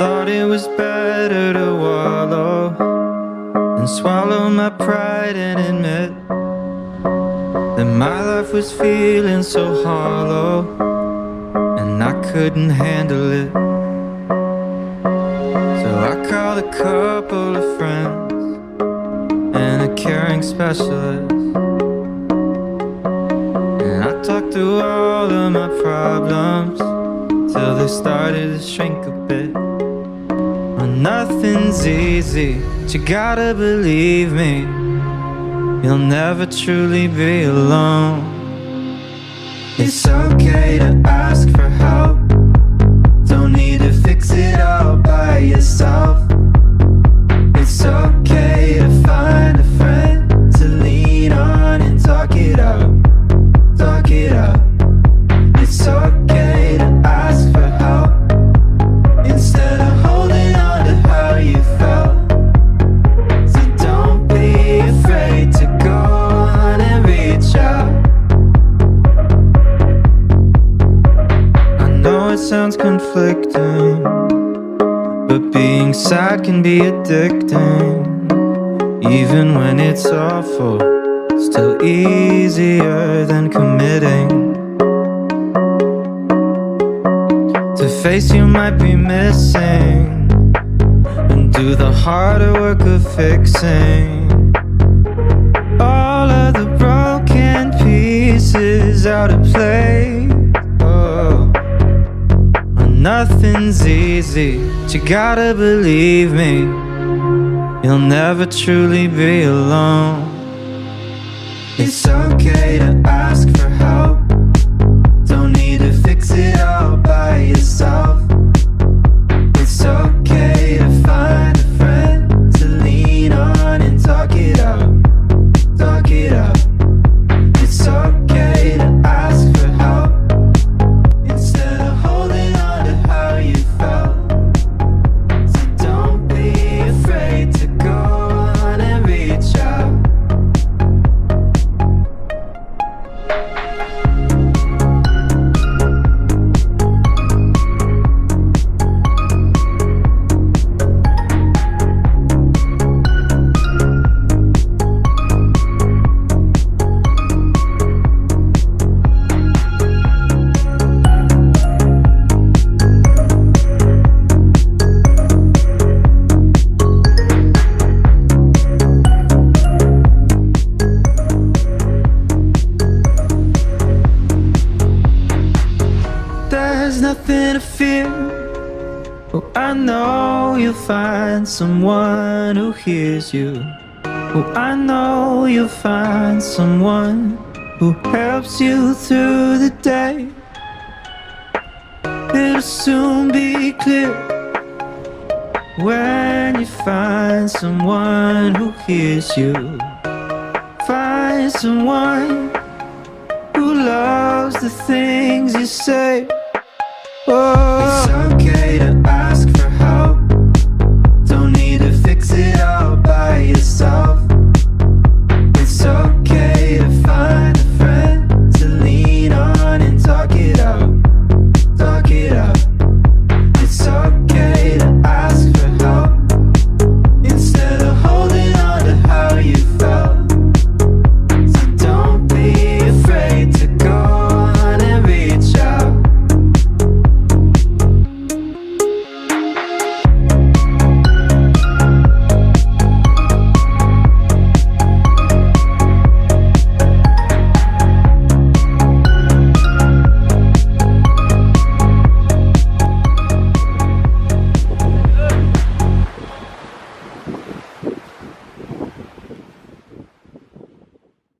thought it was better to wallow and swallow my pride and admit that my life was feeling so hollow and I couldn't handle it. So I called a couple of friends and a caring specialist, and I talked through all of my problems till they started to shrink a bit. Well, nothing's easy, but you gotta believe me, you'll never truly be alone. It's okay to ask for help, don't need to fix it all by yourself. It's okay to find a friend to lean on and talk it out, talk it out. It's okay to ask for help instead of holding on to how you felt. So don't be afraid to go on and reach out. I know it sounds conflicting, but being sad can be addicting. Even when it's awful, still easier than committing. To face you might be missing and do the harder work of fixing all of the broken pieces out of place. Oh, nothing's easy, but you gotta believe me, you'll never truly be alone. It's okay to ask for help, don't need to fix it all by yourself. It's okay to find a friend to lean on and talk it out, talk it out. It's okay to ask for help instead of holding on to how you felt. So don't be afraid to go on and reach out. There's nothing to fear. Oh, I know you'll find someone who hears you. Oh, I know you'll find someone who helps you through the day. It'll soon be clear when you find someone who hears you. Find someone who loves the things you say. Oh. It's okay to ask for help, don't need to fix it all by yourself. It's okay to find a friend to lean on and talk it out, talk it out. It's okay